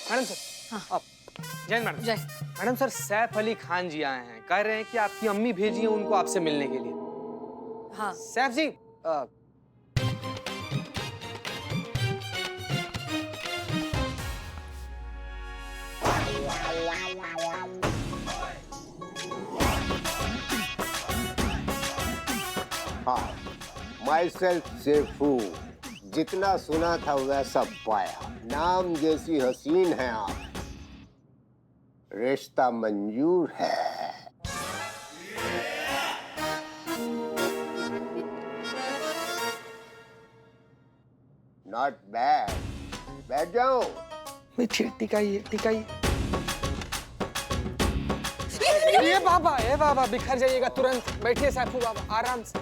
Madam sir. हाँ। जय madam. जय। मैडम सर, सैफ अली खान जी आए हैं, कह रहे हैं कि आपकी अम्मी भेजी है उनको आपसे मिलने के लिए। हाँ। सैफ जी हाँ, माई सेल्फ सेफू। जितना सुना था वैसा पाया। नाम जैसी हसीन है आप, रिश्ता मंजूर है। Not bad. बैठ जाओ। टिकाइए टिकाइए। ये बाबा बिखर जाइएगा तुरंत। बैठिए सैफू बाबा, आराम से।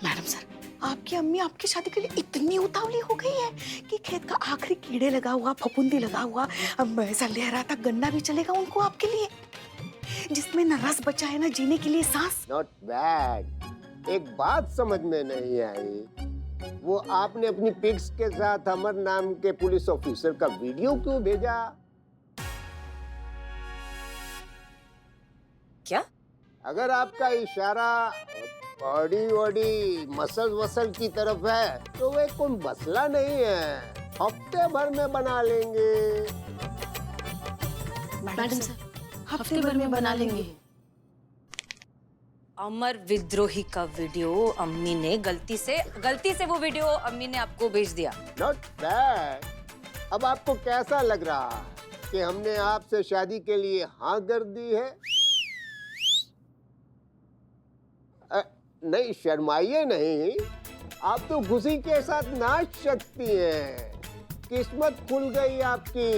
मैडम सर, आपकी अम्मी आपकी शादी के लिए इतनी उतावली हो गई है कि खेत का आखिरी कीड़े लगा हुआ, फफूंदी लगा हुआ, अब ऐसा लहराता गन्ना भी चलेगा उनको आपके लिए, जिसमें न रस बचा है न जीने के लिए सांस। Not bad. एक बात समझ में नहीं आई, वो आपने अपनी पिक्स के साथ अमर नाम के पुलिस ऑफिसर का वीडियो क्यों भेजा? क्या? अगर आपका इशारा बॉडी वॉडी मसल वसल की तरफ है तो वे कोई मसला नहीं है, हफ्ते भर में बना लेंगे। मैडम सर, हफ्ते भर में बना लेंगे। अमर विद्रोही का वीडियो अम्मी ने गलती से वो वीडियो अम्मी ने आपको भेज दिया। Not bad. अब आपको कैसा लग रहा है कि हमने आपसे शादी के लिए हाँ कर दी है? नहीं, शर्माइए नहीं। आप तो खुशी के साथ नाच सकती हैं। किस्मत खुल गई आपकी।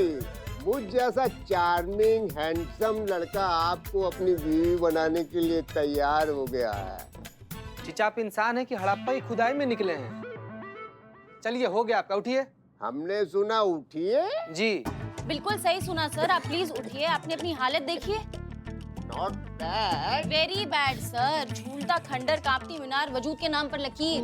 मुझ जैसा चार्मिंग हैंडसम लड़का आपको अपनी बीवी बनाने के लिए तैयार हो गया है। चीचा, आप इंसान है कि हड़प्पा की खुदाई में निकले हैं? चलिए, हो गया आपका, उठिए। हमने सुना उठिए। जी बिल्कुल सही सुना सर, आप प्लीज उठिए। आपने अपनी हालत देखिए। Not bad. Very bad sir. झूलता खंडर, कांपती मीनार, वजूद के नाम पर लकीर।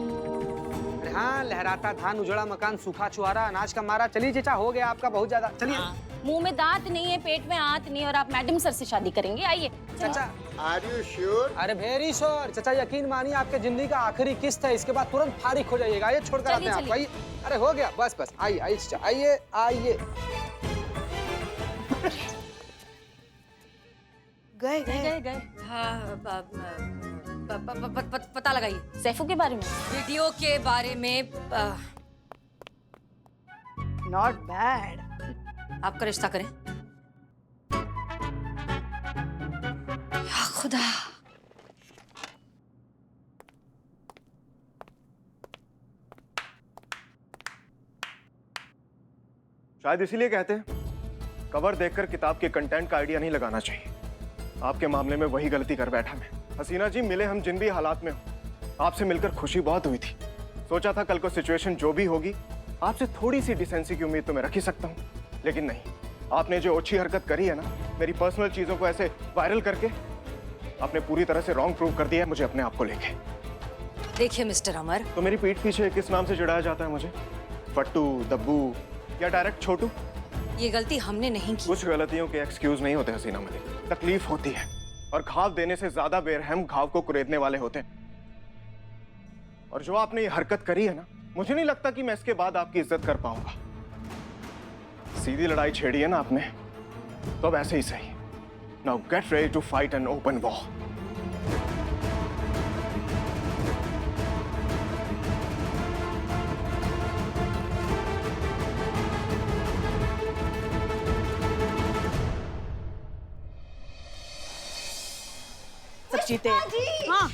अरे हाँ, लहराता धान, उजड़ा मकान, सूखा छुआरा, अनाज का मारा। चलिए चीचा, हो गया आपका बहुत ज्यादा। चलिए। मुंह में दांत नहीं है, पेट में आंत नहीं, और आप मैडम सर से शादी करेंगे। आइए चाचा। Are you sure? अरे वेरी श्योर चाचा, यकीन मानिए, आपके जिंदगी का आखिरी किस्त है। इसके बाद तुरंत फारिग हो जाइएगा। आइए, छोड़कर आते हैं आपको। आइए। अरे हो गया, बस बस, आइए आइए चाचा, आइए आइए। गए। हाँ, पता लगाइए सैफू के बारे में। वीडियो के बारे में। Not bad. आपका रिश्ता करें। या खुदा। शायद इसीलिए कहते हैं कवर देखकर किताब के कंटेंट का आइडिया नहीं लगाना चाहिए। आपके मामले में वही गलती कर बैठा मैं। हसीना जी, मिले हम जिन भी हालात में हो, आपसे मिलकर खुशी बहुत हुई थी। सोचा था कल को सिचुएशन जो भी होगी, आपसे थोड़ी सी डिसेंसी की उम्मीद तो मैं रख ही सकता हूँ, लेकिन नहीं। आपने जो अच्छी हरकत करी है ना, मेरी पर्सनल चीजों को ऐसे वायरल करके, आपने पूरी तरह से रॉन्ग प्रूव कर दिया है मुझे अपने आप को लेके। देखिए मिस्टर अमर, तो मेरी पीठ पीछे किस नाम से चिढ़ाया जाता है मुझे? फट्टू, दब्बू या डायरेक्ट छोटू? ये गलती हमने नहीं की। कुछ गलतियों के एक्सक्यूज नहीं होते हसीना मलिक। तकलीफ होती है, और घाव देने से ज्यादा बेरहम घाव को कुरेदने वाले होते हैं। और जो आपने ये हरकत करी है ना, मुझे नहीं लगता कि मैं इसके बाद आपकी इज्जत कर पाऊंगा। सीधी लड़ाई छेड़ी है ना आपने, तो अब ऐसे ही सही। Now get ready to fight an open war. जीते। हाँ।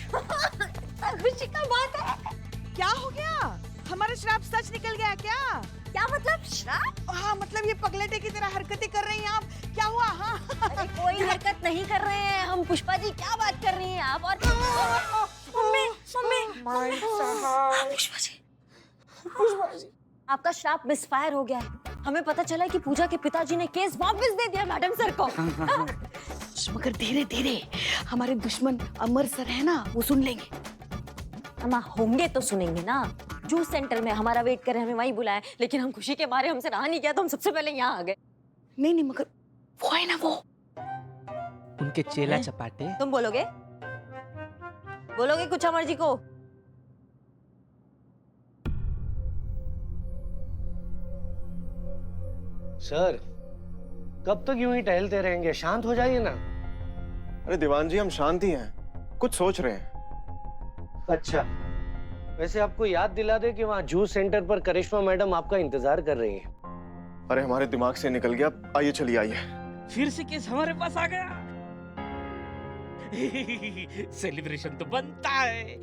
खुशी का बात है। क्या हो गया? हमारा श्राप सच निकल गया क्या? क्या मतलब श्राप? हाँ, मतलब ये पगलेटे की तरह हरकतें कर रही हैं आप। क्या हुआ? हाँ। अरे कोई हरकत नहीं कर रहे हैं हम। पुष्पा जी, क्या बात कर रही हैं आप? और मम्मी पुष्पा जी, आपका श्राप मिसफायर हो गया है। हमें पता चला है कि पूजा के पिताजी ने केस वापस दे दिया मैडम सर को। मगर धीरे धीरे हमारे दुश्मन अमर सर है ना, वो सुन लेंगे। अम्मा होंगे तो सुनेंगे ना। जूस सेंटर में हमारा वेट कर रहे हैं, हमें वहीं बुलाया, लेकिन हम खुशी के मारे हमसे रहा नहीं गया तो हम सबसे पहले यहाँ आ गए। नहीं नहीं, मगर वो है ना वो उनके चेला चपाटे। तुम बोलोगे कुछ अमर जी को? सर कब तक यूं ही टहलते रहेंगे, शांत हो जाइए ना। अरे दीवान जी, हम शांत ही हैं, कुछ सोच रहे हैं। अच्छा, वैसे आपको याद दिला दे कि वहाँ जूस सेंटर पर करिश्मा मैडम आपका इंतजार कर रही हैं। अरे हमारे दिमाग से निकल गया। आइए चलिए आइए। फिर से केस हमारे पास आ गया। सेलिब्रेशन तो बनता है।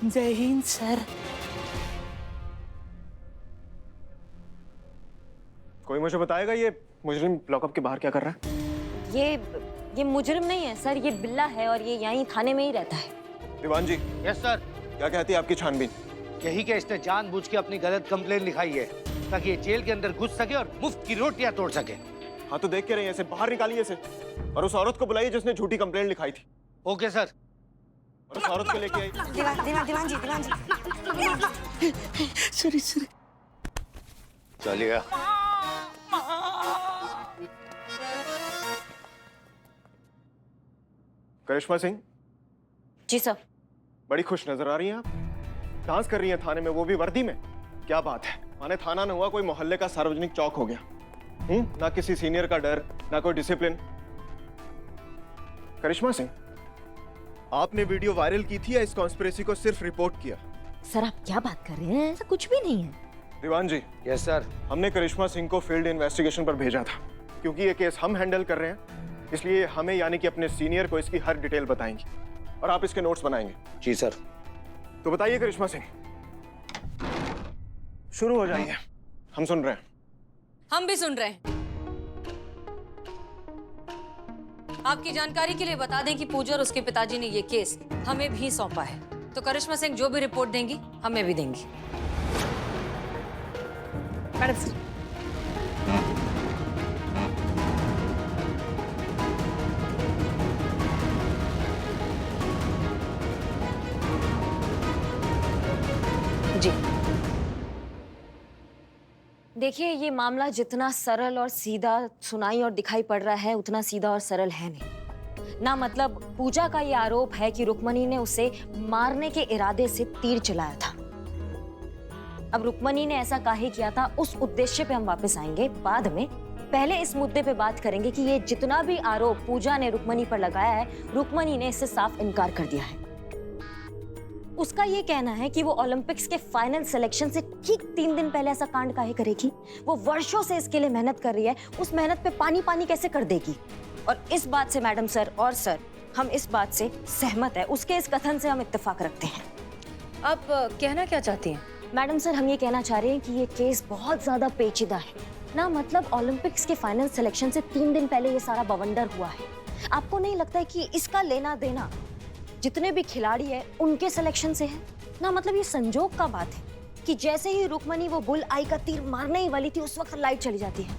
जय हिंद सर। कोई मुझे बताएगा ये मुजरिम लॉकअप के बाहर क्या कर रहा है? ये मुजरिम नहीं है सर, ये बिल्ला है और ये यहीं थाने में ही रहता है। दीवान जी, यस सर। क्या कहती है आपकी छानबीन? यही कि इसने जानबूझ के अपनी गलत कंप्लेन लिखाई है ताकि ये जेल के अंदर घुस सके और मुफ्त की रोटियां तोड़ सके। हाँ तो देख के रहिए, इसे बाहर निकालिए इसे, और उस औरत को बुलाइए जिसने झूठी कंप्लेंट लिखाई थी। Okay sir. और उस औरत को लेके आइए। दीवान जी। Sorry sorry. चलिए। करिश्मा सिंह जी सर। बड़ी खुश नजर आ रही हैं आप। डांस कर रही हैं थाने में, वो भी वर्दी में। क्या बात है, माने थाना न हुआ कोई मोहल्ले का सार्वजनिक चौक हो गया। ना किसी सीनियर का डर, ना कोई डिसिप्लिन। करिश्मा सिंह, आपने वीडियो वायरल की थी या इस कॉन्स्पिरेसी को सिर्फ रिपोर्ट किया? सर आप क्या बात कर रहे हैं, ऐसा कुछ भी नहीं है। दीवान जी, यस सर। हमने करिश्मा सिंह को फील्ड इन्वेस्टिगेशन पर भेजा था, क्योंकि ये केस हम हैंडल कर रहे हैं, इसलिए हमें यानी कि अपने सीनियर को इसकी हर डिटेल बताएंगे और आप इसके नोट्स बनाएंगे। जी सर। तो बताइए करिश्मा सिंह, शुरू हो जाइए, हम सुन रहे हैं। हम भी सुन रहे हैं। आपकी जानकारी के लिए बता दें कि पूजा और उसके पिताजी ने ये केस हमें भी सौंपा है, तो करिश्मा सिंह जो भी रिपोर्ट देंगी हमें भी देंगी। मैडम जी देखिए, ये मामला जितना सरल और सीधा सुनाई और दिखाई पड़ रहा है उतना सीधा और सरल है नहीं ना। मतलब पूजा का ये आरोप है कि रुक्मणी ने उसे मारने के इरादे से तीर चलाया था। अब रुक्मणी ने ऐसा काहे किया था, उस उद्देश्य पे हम वापस आएंगे बाद में। पहले इस मुद्दे पे बात करेंगे कि ये जितना भी आरोप पूजा ने रुक्मणी पर लगाया है, रुक्मणी ने इससे साफ इनकार कर दिया है। उसका ये कहना है कि वो ओलंपिक्स के फाइनल सिलेक्शन से ठीक 3 दिन पहले ऐसा कांड काहे करेगी। वो वर्षों से इसके लिए मेहनत कर रही है, उस मेहनत पे पानी पानी कैसे कर देगी। और इस बात से मैडम सर और सर, हम इस बात से सहमत है, उसके इस कथन से हम इत्तेफाक रखते हैं। आप कहना क्या चाहती हैं? मैडम सर, हम ये कहना चाह रहे हैं कि ये केस बहुत ज्यादा पेचीदा है ना। मतलब ओलंपिक्स के फाइनल सिलेक्शन से 3 दिन पहले ये सारा बवंडर हुआ है। आपको नहीं लगता है कि इसका लेना देना जितने भी खिलाड़ी है उनके सिलेक्शन से है ना? मतलब ये संजोग का बात है कि जैसे ही रुक्मणी वो बुल आई का तीर मारने ही वाली थी, उस वक्त लाइट चली जाती है,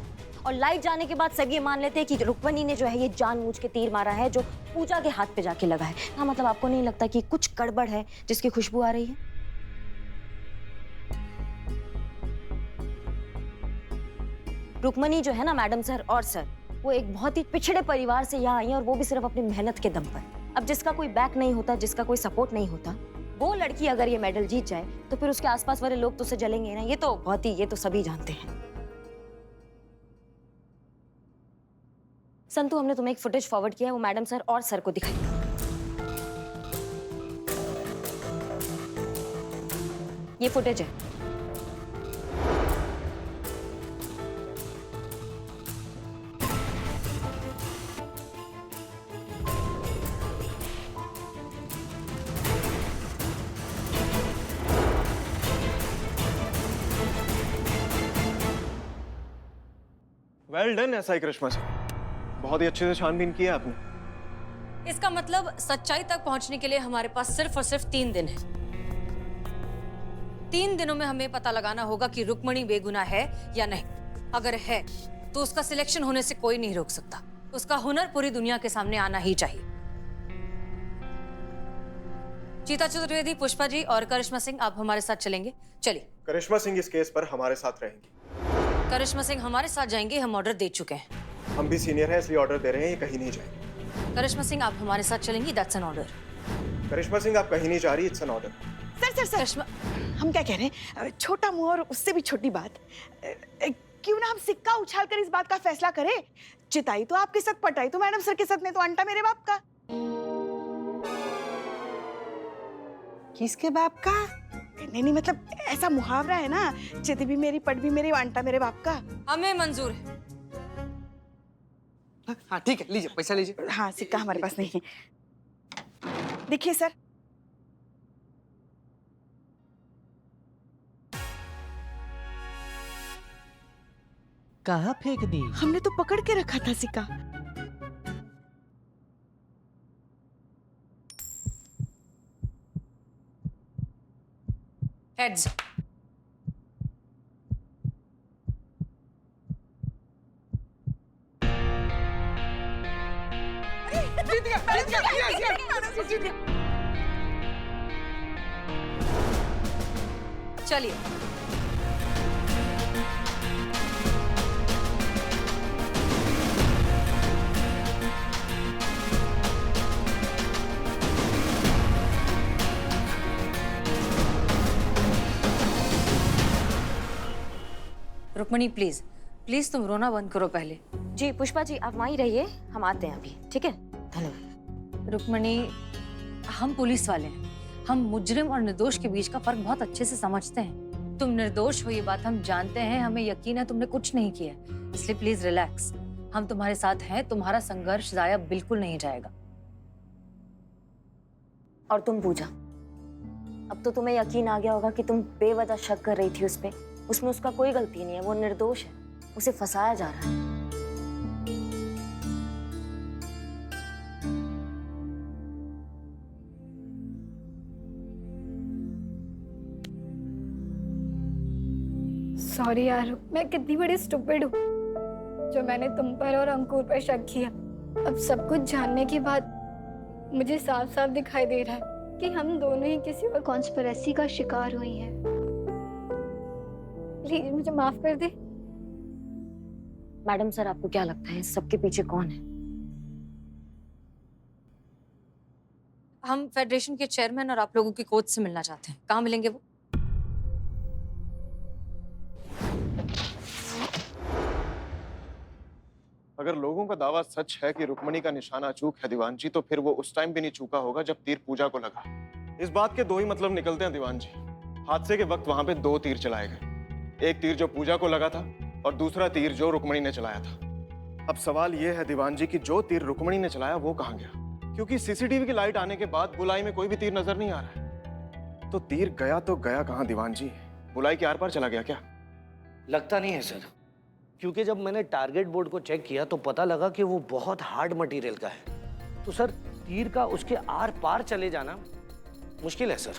और लाइट जाने के बाद सब ये मान लेते हैं कि रुक्मणी ने जो है ये जानबूझ के तीर मारा है, जो पूजा के हाथ पे जाके लगा है ना। मतलब आपको नहीं लगता कि कुछ गड़बड़ है जिसकी खुशबू आ रही है? रुक्मणी जो है ना मैडम सर और सर, वो एक बहुत ही पिछड़े परिवार से यहाँ आई है, और वो भी सिर्फ अपनी मेहनत के दम पर। अब जिसका कोई बैक नहीं होता, जिसका कोई सपोर्ट नहीं होता, वो लड़की अगर ये मेडल जीत जाए तो फिर उसके आसपास वाले लोग तो उसे जलेंगे ना। ये तो सभी जानते हैं। संतु, हमने तुम्हें एक फुटेज फॉरवर्ड किया है, वो मैडम सर और सर को दिखाई। ये फुटेज है। वेल डन एसआई करिश्मा सिंह, बहुत ही अच्छे से छानबीन की है आपने। इसका मतलब सच्चाई तक पहुंचने के लिए हमारे पास सिर्फ और सिर्फ 3 दिन है। 3 दिनों में हमें पता लगाना होगा कि रुक्मणी बेगुनाह है या नहीं। अगर है तो उसका सिलेक्शन होने से कोई नहीं रोक सकता। उसका हुनर पूरी दुनिया के सामने आना ही चाहिए। चीता चतुर्वेदी, पुष्पा जी और करिश्मा सिंह, आप हमारे साथ चलेंगे। चलिए। करिश्मा सिंह इस केस पर हमारे साथ रहेंगी। करिश्मा सिंह हमारे साथ जाएंगे, हम ऑर्डर दे चुके हैं। हम भी सीनियर हैं इसलिए ऑर्डर दे रहे हैं, ये कहीं नहीं जाएंगे। करिश्मा सिंह आप हमारे साथ चलेंगी, दैट्स एन ऑर्डर। करिश्मा सिंह आप कहीं नहीं जा रही, इट्स एन ऑर्डर। सर करिश्मा, हम क्या कह रहे हैं, छोटा मुंह और उससे भी छोटी बात, क्यों ना हम सिक्का उछाल कर इस बात का फैसला करें। चिताई तो आपके साथ, पटाई तो मैडम सर के साथ, नहीं तो अंटा मेरे बाप का। किसके बाप का? नहीं मतलब ऐसा मुहावरा है ना, चित भी मेरी, पट भी मेरी, अंटा मेरे बाप का। हमें मंजूर है। हाँ ठीक है, लीजिए पैसा लीजिए। हाँ, सिक्का हमारे पास नहीं है। देखिए सर, कहाँ फेंक दी? हमने तो पकड़ के रखा था सिक्का। हेड्स। चलिए। रुक्मणी प्लीज, प्लीज तुम रोना बंद करो पहले। जी पुष्पा जी, आप वहीं रहिए, हम आते हैं अभी, ठीक है? धन्यवाद। रुक्मणी, हम पुलिस वाले हैं, हम मुजरिम और निर्दोष के बीच का फर्क बहुत अच्छे से समझते हैं। तुम निर्दोष हो ये बात हम जानते हैं, हमें यकीन है तुमने कुछ नहीं किया, इसलिए प्लीज रिलैक्स। हम तुम्हारे साथ हैं, तुम्हारा संघर्ष जाया बिल्कुल नहीं जाएगा। और तुम पूजा, अब तो तुम्हें यकीन आ गया होगा कि तुम बेवजह शक कर रही थी उस पे। उसमें उसका कोई गलती नहीं है, वो निर्दोष है, उसे फंसाया जा रहा है। सॉरी यार, मैं कितनी बड़ी स्टूपिड हूँ जो मैंने तुम पर और अंकुर पर शक किया। अब सब कुछ जानने के बाद मुझे साफ साफ दिखाई दे रहा है कि हम दोनों ही किसी और कॉन्स्पिरेसी का शिकार हुई हैं। प्लीज मुझे माफ कर दे। मैडम सर, आपको क्या लगता है इस सबके पीछे कौन है? हम फेडरेशन के चेयरमैन और आप लोगों की कोच से मिलना चाहते हैं। कहाँ मिलेंगे वो? अगर लोगों का दावा सच है कि रुक्मणी का निशाना अचूक है दीवान जी, तो फिर वो उस टाइम भी नहीं चूका होगा जब तीर पूजा को लगा। इस बात के दो ही मतलब निकलते हैं दीवान जी। हादसे के वक्त वहां पे दो तीर चलाए गए, एक तीर जो पूजा को लगा था और दूसरा तीर जो रुक्मणी ने चलाया था। अब सवाल यह है दीवान जी कि जो तीर रुक्मणी ने चलाया वो कहाँ गया, क्योंकि सीसीटीवी की लाइट आने के बाद बुलाई में कोई भी तीर नजर नहीं आ रहा है। तो तीर गया तो गया कहाँ दीवान जी? बुलाई के आर पार चला गया क्या? लगता नहीं है सर, क्योंकि जब मैंने टारगेट बोर्ड को चेक किया तो पता लगा कि वो बहुत हार्ड मटेरियल का है। तो सर, तीर का उसके आर पार चले जाना मुश्किल है सर।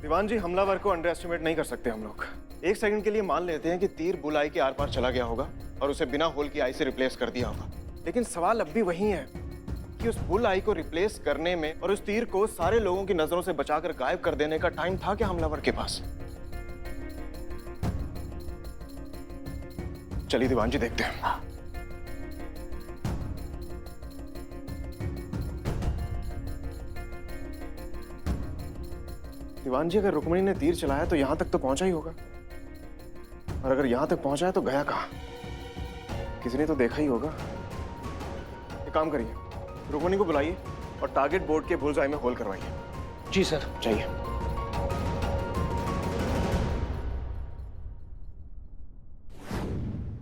दीवान जी, हमलावर को अंडर एस्टिमेट नहीं कर सकते हम लोग। एक सेकंड के लिए मान लेते हैं कि तीर बुलाई के आर पार चला गया होगा और उसे बिना होल की आई से रिप्लेस कर दिया होगा, लेकिन सवाल अब भी वही है कि उस बुल आई को रिप्लेस करने में और उस तीर को सारे लोगों की नजरों से बचाकर गायब कर देने का टाइम था क्या हमलावर के पास? चलिए दीवान जी, देखते हैं। दीवान जी, अगर रुक्मणी ने तीर चलाया तो यहां तक तो पहुंचा ही होगा, और अगर यहां तक पहुंचा है तो गया कहां? किसी ने तो देखा ही होगा। एक काम करिए, रुक्मणी को बुलाइए और टारगेट बोर्ड के बुल्सआई में होल करवाइए। जी सर। चाहिए।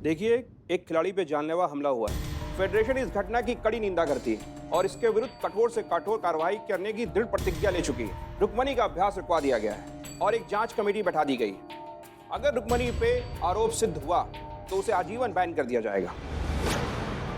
देखिए, एक खिलाड़ी पे जानलेवा हमला हुआ है। फेडरेशन इस घटना की कड़ी निंदा करती है और इसके विरुद्ध कठोर से कठोर कार्रवाई करने की दृढ़ प्रतिज्ञा ले चुकी है। रुक्मणी का अभ्यास रुकवा दिया गया है और एक जांच कमेटी बैठा दी गई है। अगर रुक्मणी पे आरोप सिद्ध हुआ तो उसे आजीवन बैन कर दिया जाएगा।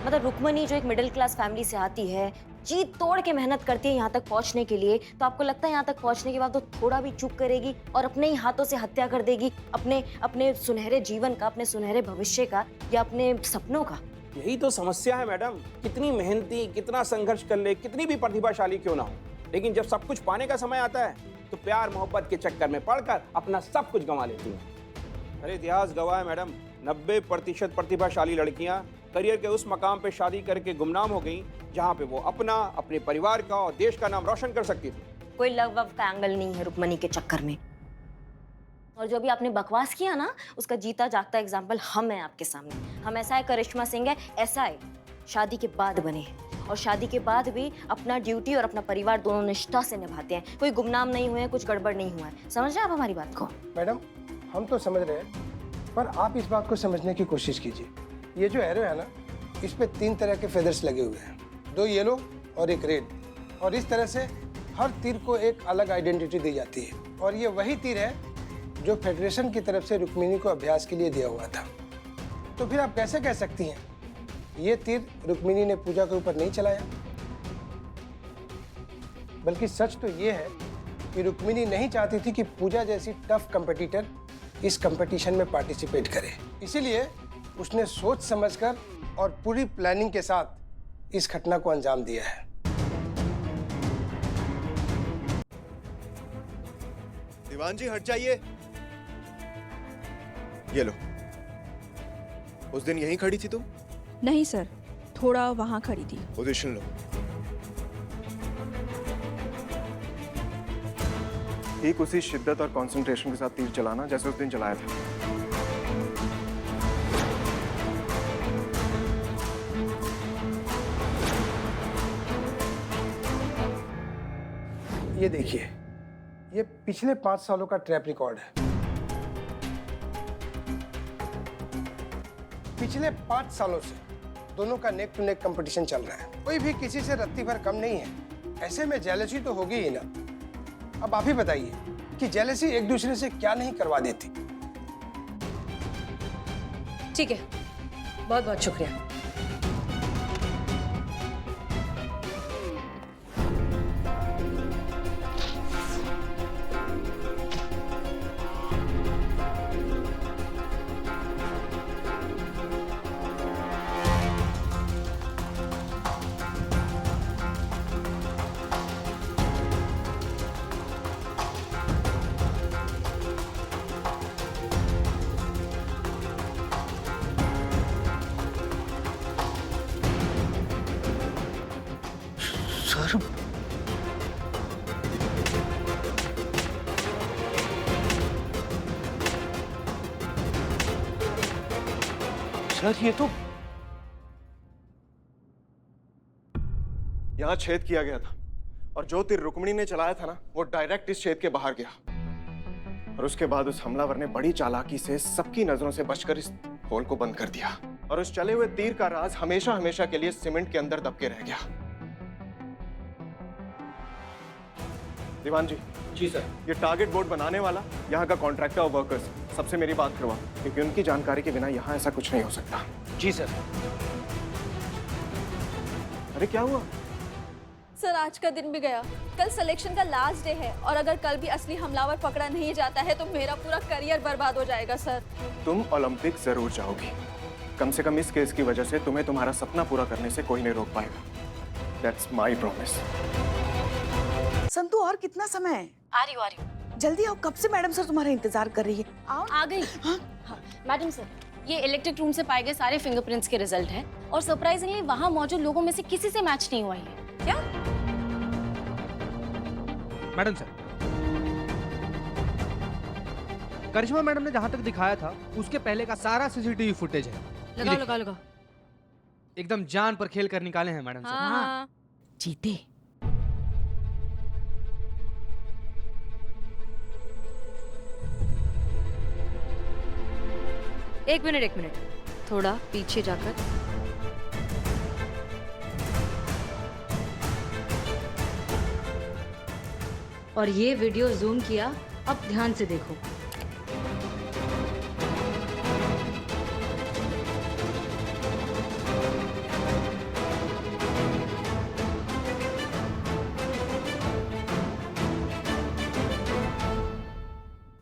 मतलब रुक्मणी जो एक मिडिल क्लास फैमिली से आती है, जी तोड़ के मेहनत करती है यहाँ तक पहुँचने के लिए, तो आपको लगता है यहाँ तक पहुँचने के बाद तो थोड़ा भी चूक करेगी और अपने ही हाथों से हत्या कर देगी अपने सुनहरे जीवन का, अपने सुनहरे भविष्य का या अपने सपनों का? यही तो समस्या है मैडम। कितनी मेहनती, कितना संघर्ष कर ले, कितनी भी प्रतिभाशाली क्यों ना हो, लेकिन जब सब कुछ पाने का समय आता है तो प्यार मोहब्बत के चक्कर में पड़कर अपना सब कुछ गंवा लेती हैं। अरे इतिहास गवाह है मैडम, 90% प्रतिभाशाली लड़कियां करियर के उस मकाम पे शादी करके गुमनाम हो गई जहां पे वो अपना, अपने परिवार का और देश का नाम रोशन कर सकती थी। कोई लव वव का एंगल नहीं है रुक्मणी के चक्कर में। और जो भी आपने बकवास किया ना, उसका जीता जागता एग्जाम्पल हम हैं आपके सामने। हम ऐसा है करिश्मा सिंह है, ऐसा है शादी के बाद बने हैं, और शादी के बाद भी अपना ड्यूटी और अपना परिवार दोनों निष्ठा से निभाते हैं। कोई गुमनाम नहीं हुए हैं, कुछ गड़बड़ नहीं हुआ है। समझ रहे हैं आप हमारी बात को? मैडम हम तो समझ रहे हैं, पर आप इस बात को समझने की कोशिश कीजिए। ये जो एरो है ना, इस पे 3 तरह के फेदर्स लगे हुए हैं, 2 येलो और 1 रेड, और इस तरह से हर तीर को एक अलग आइडेंटिटी दी जाती है। और ये वही तीर है जो फेडरेशन की तरफ से रुक्मिणी को अभ्यास के लिए दिया हुआ था। तो फिर आप कैसे कह सकती हैं ये तीर रुक्मिणी ने पूजा के ऊपर नहीं चलाया? बल्कि सच तो ये है कि रुक्मिणी नहीं चाहती थी कि पूजा जैसी टफ कंपटीटर इस कंपटीशन में पार्टिसिपेट करे। इसीलिए उसने सोच समझकर और पूरी प्लानिंग के साथ इस घटना को अंजाम दिया है। दीवान जी हट जाइए। ये लो। उस दिन यहीं खड़ी थी तुम? नहीं सर, थोड़ा वहां खड़ी थी। पोजीशन लो। ठीक उसी शिद्दत और कंसंट्रेशन के साथ तीर चलाना जैसे उस दिन चलाया था। ये देखिए, ये पिछले 5 सालों का ट्रैप रिकॉर्ड है। पिछले 5 सालों से दोनों का नेक टू नेक कंपटीशन चल रहा है। कोई भी किसी से रत्ती भर कम नहीं है। ऐसे में जेलसी तो होगी ही ना। अब आप ही बताइए कि जेलसी एक दूसरे से क्या नहीं करवा देती। ठीक है, बहुत बहुत शुक्रिया। सर ये तो यहां छेद किया गया था और जो तीर रुक्मिणी ने चलाया था ना, वो डायरेक्ट इस छेद के बाहर गया। और उसके बाद उस हमलावर ने बड़ी चालाकी से सबकी नजरों से बचकर इस होल को बंद कर दिया। और उस चले हुए तीर का राज हमेशा हमेशा के लिए सीमेंट के अंदर दब के रह गया। दीवान जी। जी सर। ये टारगेट बोर्ड बनाने वाला, यहाँ का कॉन्ट्रैक्टर और वर्कर्स, सबसे मेरी बात करवा, क्योंकि उनकी जानकारी के बिना यहाँ ऐसा कुछ नहीं हो सकता। जी सर। अरे क्या हुआ? सर आज का दिन भी गया, कल सिलेक्शन का लास्ट डे है, और अगर कल भी असली हमलावर पकड़ा नहीं जाता है तो मेरा पूरा करियर बर्बाद हो जाएगा सर। तुम ओलंपिक जरूर जाओगी। कम से कम इस केस की वजह से तुम्हें तुम्हारा सपना पूरा करने से कोई नहीं रोक पाएगा। That's my promise. संतु और कितना समय है? आ रही हूँ। जल्दी आओ, कब से मैडम सर तुम्हारा इंतजार कर रही है। आओ। आ गई। हाँ? मैडम सर, ये इलेक्ट्रिक रूम से पाए गए सारे फिंगरप्रिंट्स के रिजल्ट हैं, और सरप्राइजिंगली वहां मौजूद लोगों में से किसी से मैच नहीं हुआ है। क्या? मैडम सर, करिश्मा मैडम ने जहां तक दिखाया था उसके पहले का सारा सीसीटीवी फुटेज है। लगाओ। एकदम जान पर खेल कर निकाले हैं मैडम सर। हाँ। जीते। एक मिनट, थोड़ा पीछे जाकर। और ये वीडियो जूम किया, अब ध्यान से देखो।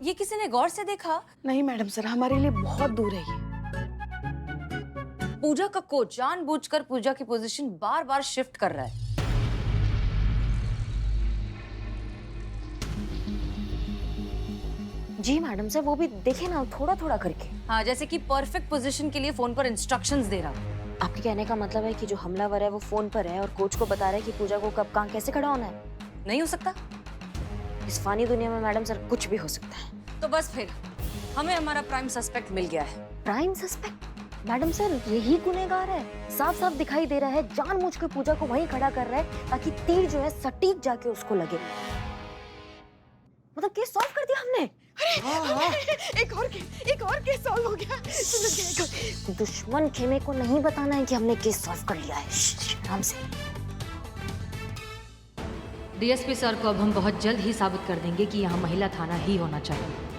ये किसी ने गौर से देखा? नहीं मैडम सर, हमारे लिए बहुत दूर है ये। पूजा का कोच जानबूझकर पूजा की पोजीशन बार बार शिफ्ट कर रहा है। जी मैडम सर, वो भी देखे ना थोड़ा थोड़ा करके। हाँ, जैसे कि परफेक्ट पोजीशन के लिए फोन पर इंस्ट्रक्शंस दे रहा हो। आपके कहने का मतलब है कि जो हमलावर है वो फोन पर है और कोच को बता रहा है कि पूजा को कब कहाँ कैसे खड़ा होना है? नहीं हो सकता। इस फानी दुनिया में मैडम सर कुछ भी हो सकता है। तो बस फिर हमें हमारा प्राइम सस्पेक्ट मिल गया है। Prime suspect? मैडम सर यही गुनहगार है, साफ साफ दिखाई दे रहा है, जानबूझ के पूजा को वहीं खड़ा कर रहा है ताकि तीर जो है सटीक जाके उसको लगे। मतलब केस सॉल्व कर दिया हमने। एक और केस सॉल्व हो गया। दुश्मन खेमे को नहीं बताना है कि हमने केस सॉल्व कर लिया है। आराम से। डीएसपी सर को अब हम बहुत जल्द ही साबित कर देंगे कि यहाँ महिला थाना ही होना चाहिए।